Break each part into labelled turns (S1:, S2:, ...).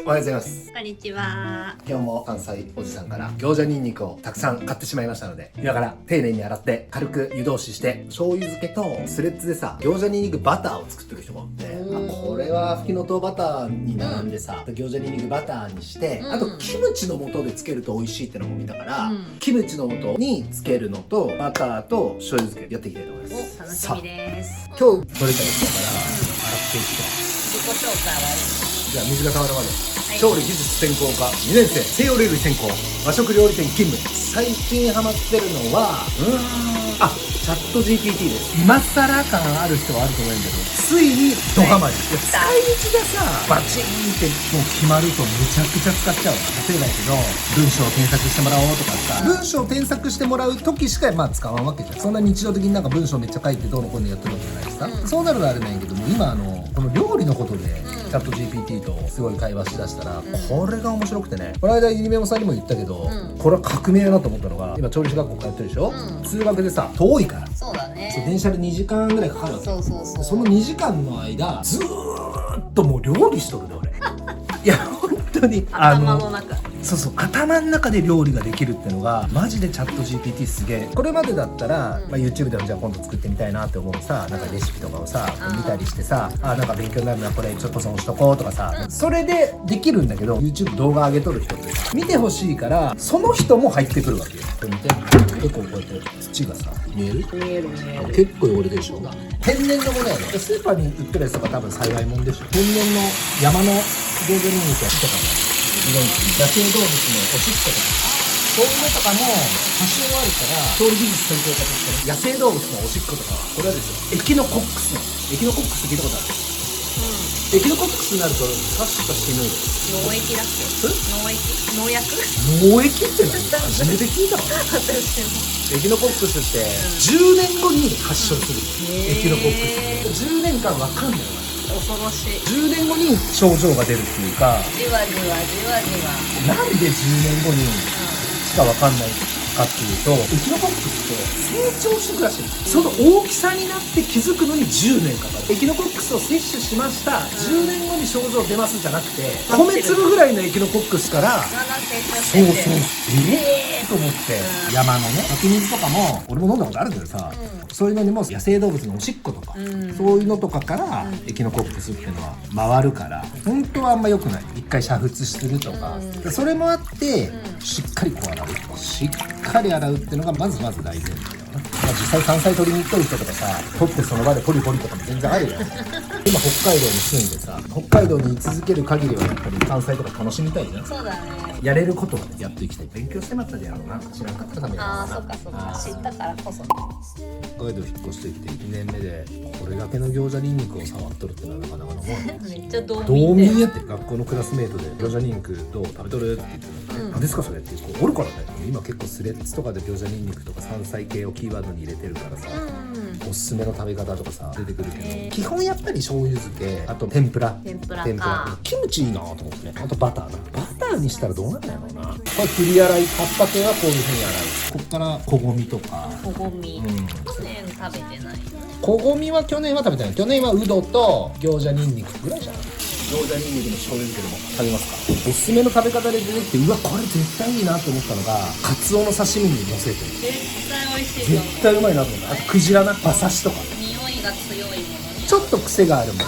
S1: おはようございます。
S2: こんにちは。
S1: 今日も関西おじさんから餃子ニンニクをたくさん買ってしまいましたので、今から丁寧に洗って軽く湯通しして醤油漬けとスレッズでさ、餃子ニンニクバターを作ってる人がおって、これはフキノトウバターに並んでさ、餃子ニンニクバターにして、あとキムチの素でつけると美味しいってのも見たから、キムチの素につけるのとバターと醤油漬けやっていきたいと思います。
S2: 楽しみです。
S1: 今日取れたやつだから洗っていきたい。
S2: 自己紹介はいい。
S1: じゃあ水が溜まるまで、調理技術専攻科2年生、西洋料理専攻、和食料理店勤務。最近ハマってるのはチャット GPT です。今更感ある人はあると思うんだけど、ついにドハマり。使い道がさ、バチンってもう決まるとめちゃくちゃ使っちゃうの。例えばだけど、文章を添削してもらおうとかさ、文章を添削してもらう時しか使わんわけじゃん。そんな日常的に文章めっちゃ書いてどうのこうのやってるわけじゃないしさ、そうなるのはあれなんやけども、今この料理のことでチャット GPT とすごい会話しだしたら、これが面白くてね、この間ゆりめもさんにも言ったけど、これは革命だなと思ったのが、今調理師学校通ってるでしょ、通学でさ遠いから、
S2: そうだね。
S1: 電車で2時間ぐらいかかるわけ。その2時間の間ずーっともう料理しとるで俺いや本当に
S2: 頭の中。
S1: そう頭の中で料理ができるってのがマジでチャット GPT すげえ。これまでだったら、YouTube でもじゃあ今度作ってみたいなって思うさ、レシピとかをさ見たりしてさ、勉強になるな、これちょっと損しとこうとかさ、それでできるんだけど、 YouTube 動画上げとる人ってさ、見てほしいからその人も入ってくるわけよ。これ見て、結構こうやって土がさ見える？
S2: 見える。
S1: 結構汚れてるでしょ。天然のものやね。スーパーに売ってるやつとか多分幸いもんでしょ。天然の山の餃子ニンニクやつとかも、野生動物のおしっことか、そういうのとかも多少あるから、調理技術専攻科として野生動物のおしっことかは、これはですよ、エキノコックスの、エキノコックス聞いたことある？エキノコックスになるとさっさと死ぬ。
S2: 農液だっけ？農薬？
S1: 農液って何？初めて聞いたわ。エキノコックスって10年後に発症する。エキノコックス10年間わかんないわ。
S2: 恐ろしい。
S1: 10年後に症状が出るっていうか、
S2: じわじわじわじわ。
S1: なんで10年後にしかわかんないかっていうと、エキノコックスって成長していくらしい。その大きさになって気づくのに10年かかる。エキノコックスを摂取しました、10年後に症状出ますじゃなくて、米粒ぐらいのエキノコックスから、そうと思って、山のね湧き水とかも俺も飲んだことあるけどさ、そういうのにも野生動物のおしっことか、そういうのとかからエキノコックスっていうのは回るから、本当はあんま良くない。一回煮沸するとか、それもあってしっかりこう洗う、しっかり洗うっていうのがまず大前提だよね。実際山菜取りに行っとる人とかさ、取ってその場でポリポリとかも全然あるよ今北海道に住んでさ、北海道に居続ける限りはやっぱり山菜とか楽しみたいじゃん。
S2: そうだね。
S1: やれることはやっていきたい。勉強してまったじゃん。知らんかったためや
S2: そうか。知ったからこそ。
S1: 北海道引っ越してきて1年目でこれだけの餃子ニンニクを触っとるってのはなかなかのもん
S2: めっちゃ道
S1: 道
S2: 民
S1: 民やって。学校のクラスメートで餃子ニンニクどう食べとるって言ってるの、何ですかそれっておるからね。今結構スレッズとかで餃子ニンニクとか山菜系をキーワードに入れてるからさ、おすすめの食べ方とかさ出てくるけど、基本やっぱり醤油漬け、あと天ぷらキムチいいなと思ってね。あとバターにしたらどうなんだろうな。これ振り洗い、葉っぱ系はこういう風に洗う。こっからこごみとか、
S2: 去年食べてない。
S1: こごみは去年は食べてない。去年はうどと餃子ニンニクぐらいじゃない。餃子ニンニクの醤油漬けでも食べますか？おすすめの食べ方で出てきて、うわこれ絶対いいなと思ったのが、カツオの刺身に乗せてる。
S2: 絶対美味しい。
S1: 絶対うまいなと思った。あとクジラな、馬刺しとか。
S2: 匂いが強いもの。
S1: ちょっと癖があるもの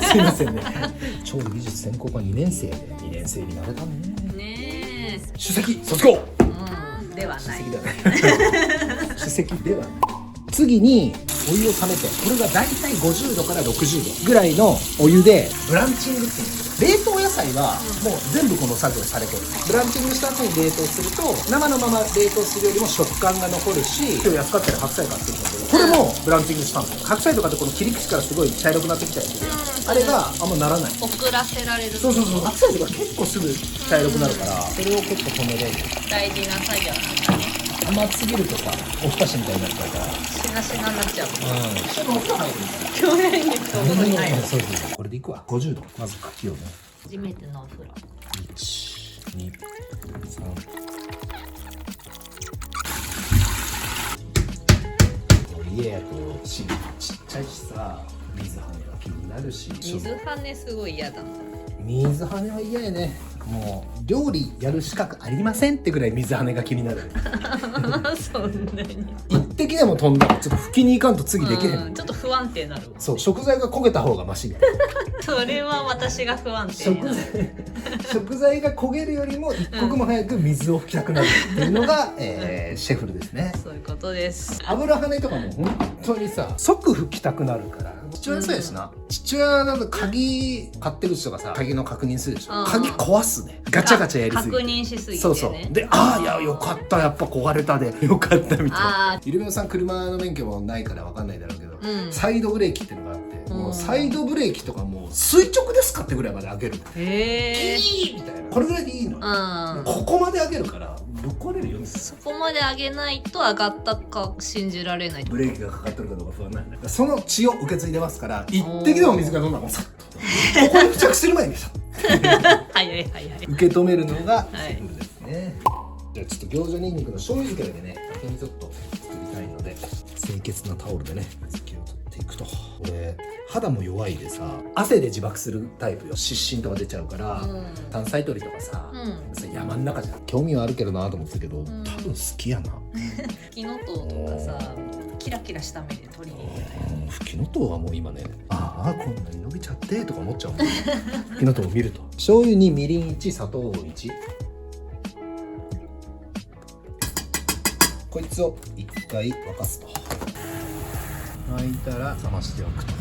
S1: すいませんね。調理技術専攻科2年生で2年生になれたね。首席卒業。
S2: ではない。
S1: 首席ではない。次にお湯を冷めて、これがだいたい50度から60度ぐらいのお湯でブランチングっていうの。冷凍野菜はもう全部この作業されてる。ブランチングした後に冷凍すると、生のまま冷凍するよりも食感が残るし、今日安かったら白菜買ってきたけど、これもブランチングしたんですよ。白菜とかってこの切り口からすごい茶色くなってきたりする、あれがあんまならない。
S2: 遅らせられる。
S1: そう白菜とか結構すぐ茶色くなるから、それを結構止めれる。
S2: 大事な作業なんだね。
S1: 甘すぎるとさ、おふたしみたいになっちゃうから、
S2: しなしなになっちゃう。
S1: ちょっとおふた入るんです
S2: 去年にとこに入る。
S1: そうこれでいくわ。50度。まず茎をね、
S2: 初めてのお風呂。
S1: 1、2、3。家やとちっちゃいしさ、水はねが気になるし、
S2: 水はねすごい嫌だった。
S1: 水跳ねは嫌やね。もう料理やる資格ありませんってぐらい水跳ねが気になる。
S2: そんなに
S1: 一滴でも飛んだらちょっと拭きに行かんと次できへん。
S2: ちょっと不安定になるわ。
S1: そう、食材が焦げた方がマシみたいな。
S2: それは私が不安定になる。
S1: 食材が焦げるよりも一刻も早く水を拭きたくなるっていうのが、シェフルですね。
S2: そういうことです。
S1: 油跳ねとかも本当にさ、即拭きたくなるから。父親そうやしな、父親だと鍵買ってる人がさ、鍵の確認するでしょ。鍵壊すね、ガチャガチャやりすぎて。
S2: 確認しすぎてね。
S1: そうそうで、いやよかった、やっぱ壊れたでよかったみたいな。ゆるめおさん車の免許もないから分かんないだろうけど、サイドブレーキっていうのがあって、もうサイドブレーキとかもう垂直ですかってぐらいまで上げる。
S2: へえ。
S1: みたいな、これぐらいでいいの。ここまで上げるからぶっ壊れるよ。
S2: そこまで上げないと上がったか信じられない。
S1: ブレーキがかかってるかどうか不安なんだ。その血を受け継いでますから、一滴でも水が飲んだらもうさっとここに付着する前にさ
S2: 早い早い。
S1: 受け止めるのがシンプルですね。じゃあちょっと餃子ニンニクの醤油漬けでね、先にちょっと作りたいので、清潔なタオルでね水気を取っていくと。これ肌も弱いでさ、汗で自爆するタイプよ。湿疹とか出ちゃうから、山菜採りとかさ、山の中じゃん。興味はあるけどなと思ってたけど、多分好きやな。
S2: フキノトウとかさ、キラキラした目で取りに行きたい。
S1: フキノトウはもう今ね、こんなに伸びちゃってとか思っちゃうもん。フキノトウを見ると。醤油にみりん1、砂糖1。こいつを一回沸かすと。沸いたら冷ましておくと。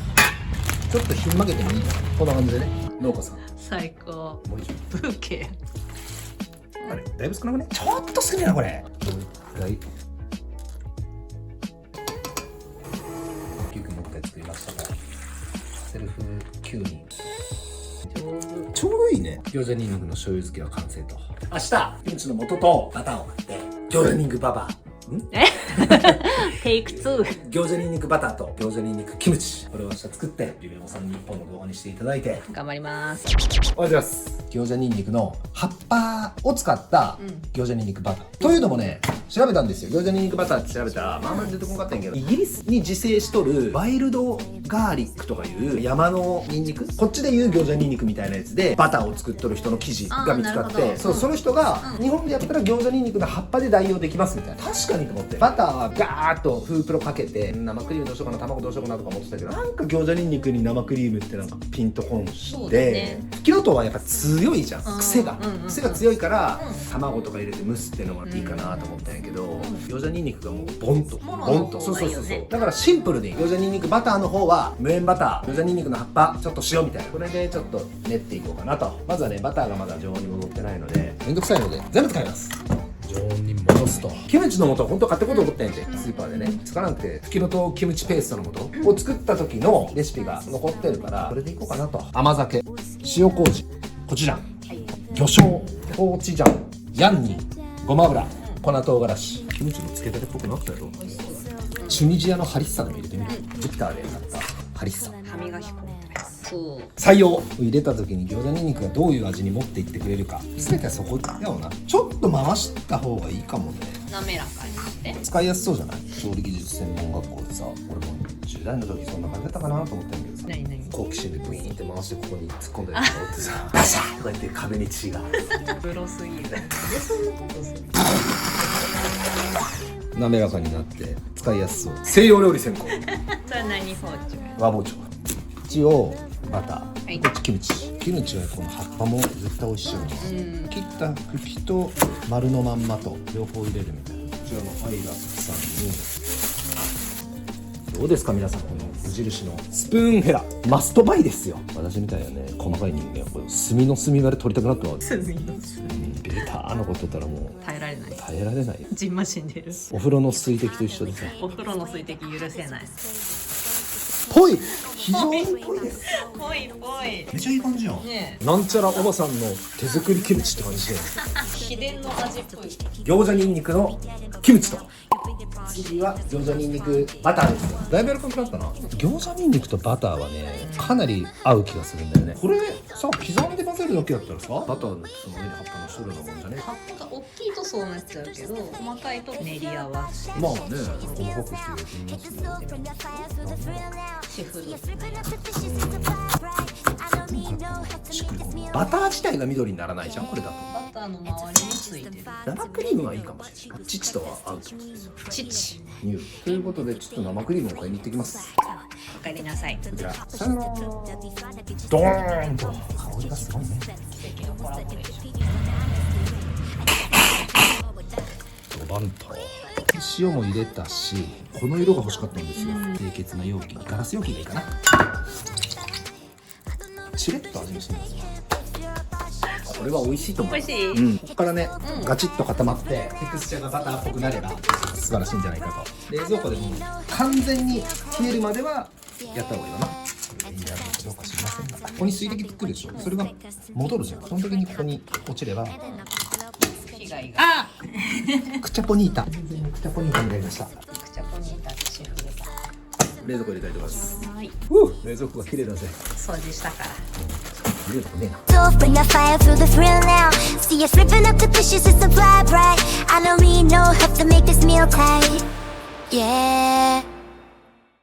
S1: ちょっとひん曲げてもいいかな。こんな感じでね。農家さん
S2: 最高。
S1: もう一
S2: ブーケ。
S1: あれだいぶ少なくね。ちょっと少ないなこれ。もう一回9分もう一回作りましたから。セルフ9人。ちょうどいいね。餃子ニンニクの醤油漬けは完成と。明日キムチの素とバターを買って餃子ニンニクババア。
S2: テイク2。
S1: 餃子ニンニクバターと餃子ニンニクキムチ、これを明日作ってゆめおさんに1本の動画にしていただいて
S2: 頑張ります。
S1: おはようございます。餃子ニンニクの葉っぱを使った餃子ニンニクバター、というのもね、調べたんですよ。餃子ニンニクバターって調べたらあんまり出てこなかったんやけど、イギリスに自生しとるワイルドガーリックとかいう山のニンニク、こっちでいう餃子ニンニクみたいなやつでバターを作っとる人の記事が見つかって、その人が日本でやったら餃子ニンニクの葉っぱで代用できますみたいな。確かにと思って、バターはガーッとフープロかけて生クリームどうしようかな、卵どうしようかなとか思ってたけど、なんか餃子ニンニクに生クリームってなんかピンとこんして、フキノトウはやっぱ強いじゃん、癖が強いから、卵とか入れて蒸すっていうのがいいかなと思ったんやけど、餃子ニンニクがもうボンとそうだからシンプルに餃子ニンニクバターの方は無塩バター、餃子ニンニクの葉っぱちょっと塩みたいな、これでちょっと練っていこうかなと。まずはね、バターがまだ常温に戻ってないのでめんどくさいので全部使います。常温に戻すと。キムチの素本当買ってこうと思ったんやて、スーパーでね。使わなくてフキノトウキムチペーストの素を作った時のレシピが残ってるから、それでいこうかなと。甘酒、塩麹、コチュジャン、魚醤、コチュジャン、ヤンニン、ごま油、粉唐辛子。キムチの漬けたてっぽくなったやろ。チュニジアのハリッサでも入れてみる。ジュピターで買ったハリッサ。
S2: 歯磨き粉みたいな。そう。
S1: 採用。入れた時に餃子ニンニクがどういう味に持っていってくれるか。全てはそこだよな。ちょっと回した方がいいかもね。
S2: 滑らかにして。使
S1: いやすそうじゃない？調理技術専門学校でさ、俺も10代の時そんな感じだったかなと思ったんだけどさ。
S2: 何？
S1: 好奇心でブイーンって回してここに突っ込んだやつがおってさ、バシャーとか言って壁に血が。
S2: プロすぎる。
S1: 滑らかになって使いやすそう。西洋料理専攻。
S2: それ何包丁？
S1: 和包丁。一応バター、こっちキムチ。キムチはこの葉っぱも絶対美味しいよね。切った茎と丸のまんまと両方入れるみたいな。こちらのアイラさんにどうですか皆さん、この無印のスプーンヘラマストバイですよ。私みたいなね細かい人間はこれ炭の炭割れ取りたくなったわ。
S2: 炭の
S1: ベターなことったらもう
S2: 耐えられない。
S1: 耐えられないよ。
S2: じんましんでる。
S1: お風呂の水滴と一緒でさ。
S2: お風呂の水滴許せない。
S1: ぽい、非常にぽいです。
S2: ぽいぽい。
S1: めちゃいい感じやん。
S2: ね
S1: なんちゃらおばさんの手作りキムチって感じで。
S2: 秘伝の味っぽい。
S1: 餃子ニンニクのキムチと。次は餃子ニンニクバターですよ。だいぶ柔らかくなったな。餃子ニンニクとバターはね、かなり合う気がするんだよね。これさ、刻んで混ぜるだけだったらさ、バターのその上に葉っぱのしとるようなもんじゃね。
S2: 葉っぱが大きいとそうなっちゃうけど、細かいと練り合わせ。
S1: まあね、細かくしてやってみますね。
S2: シェフド。
S1: かっこしっくりこうバター自体が緑にならないじゃんこれだと。
S2: バターの周りについてる
S1: 生クリームはいいかもしれない。父とは合うってことですよ。
S2: 父。
S1: ニューということでちょっと生クリームを買いに行ってきます。
S2: おかえりなさい。
S1: こちらさよなら。ドーンと香りがすごいね。
S2: 奇跡のコラボレーション。
S1: ドバンと塩も入れたし、この色が欲しかったんですよ。清潔な容器、ガラス容器がいいかな。しれっと味見してみます。これは美味しいと思う。
S2: 美味しい。
S1: うん、ここからね、ガチッと固まってテクスチャーがバターっぽくなれば素晴らしいんじゃないかと。冷蔵庫でも完全に冷えるまではやった方がいいよな。いいやるのかどうか知りませんが、ここに水滴くるでしょ。それが戻るじゃん。その時にここに落ちれば
S2: 被害が。あ、
S1: クチャポニータ。クチャポニータになりました。
S2: クチャポニータシェフです。
S1: 冷蔵庫入れたいと思います。
S2: はい。
S1: 冷蔵庫が綺麗だぜ。
S2: 掃除したから。
S1: 入れるとこねえな。
S3: Don't bring a fire through the thrill now. See us ripping up the dishes, it's a vibe, right? I don't need no help to make this meal tight. Yeah.